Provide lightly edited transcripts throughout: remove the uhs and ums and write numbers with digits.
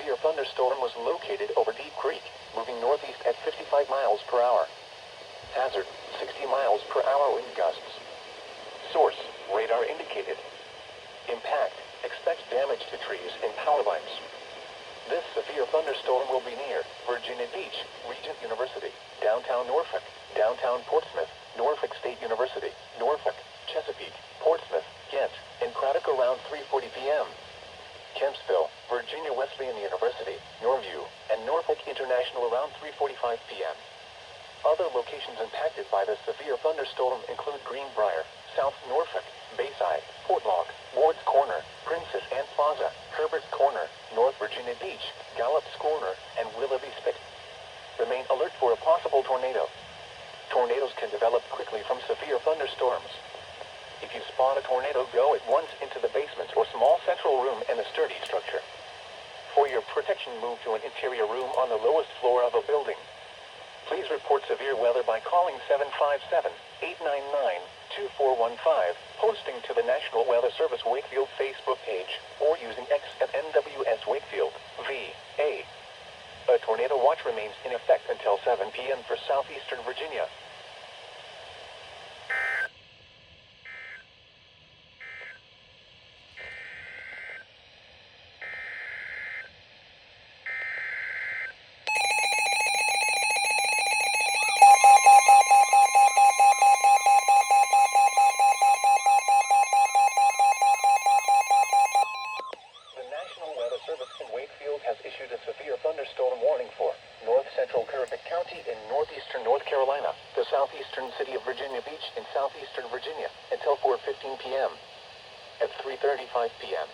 severe thunderstorm was located over Deep Creek, moving northeast at 55 miles per hour. Hazard, 60 miles per hour wind gusts. Source, radar indicated. Impact, expect damage to trees and power lines. This severe thunderstorm will be near Virginia Beach, Regent University, downtown Norfolk, downtown Portsmouth, Norfolk State University, Norfolk, Chesapeake, Portsmouth, Ghent, and Craddock around 3:40 p.m. Kempsville, Virginia Wesleyan University, Norview, and Norfolk International around 3:45 p.m. Other locations impacted by the severe thunderstorm include Greenbrier, South Norfolk, Bayside, Portlock, Ward's Corner, Princess Anne Plaza, Herbert's Corner, North Virginia Beach, Gallup's Corner, and Willoughby Spit. Remain alert for a possible tornado. Tornadoes can develop quickly from severe thunderstorms. If you spot a tornado, go at once into the basement or small central room in a sturdy structure. For your protection, move to an interior room on the lowest floor of a building. Please report severe weather by calling 757-899-2415, posting to the National Weather Service Wakefield Facebook page, or using X at NWS Wakefield, VA. A tornado watch remains in effect until 7 p.m. for southeastern Virginia. The National Weather Service in Wakefield has issued a severe thunderstorm warning for north central Carapac County in northeastern North Carolina, the southeastern city of Virginia Beach in southeastern Virginia, until 4:15 p.m. At 3:35 p.m.,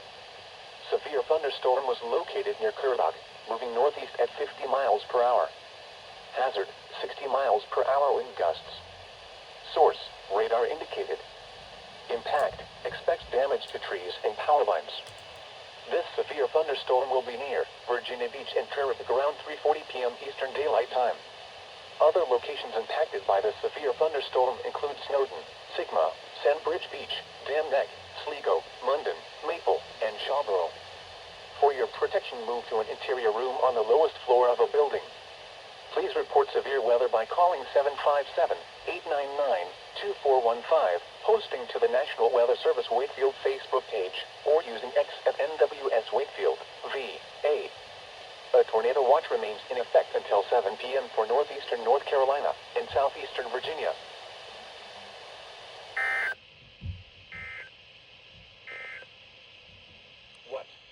severe thunderstorm was located near Craddock, moving northeast at 50 miles per hour. Hazard, 60 miles per hour wind gusts. Source, radar indicated. Impact, expect damage to trees and power lines. This severe thunderstorm will be near Virginia Beach and Carapac around 3:40 p.m. Eastern Daylight Time. Other locations impacted by the severe thunderstorm include Snowden, Sigma, Sandbridge Beach, Dam Neck, Sligo, Munden, Maple, and Shawborough. For your protection, move to an interior room on the lowest floor of a building. Please report severe weather by calling 757-899-2415, posting to the National Weather Service Wakefield Facebook page, or using X at NWS Wakefield, VA. A tornado watch remains in effect until 7 p.m. for northeastern North Carolina and southeastern Virginia.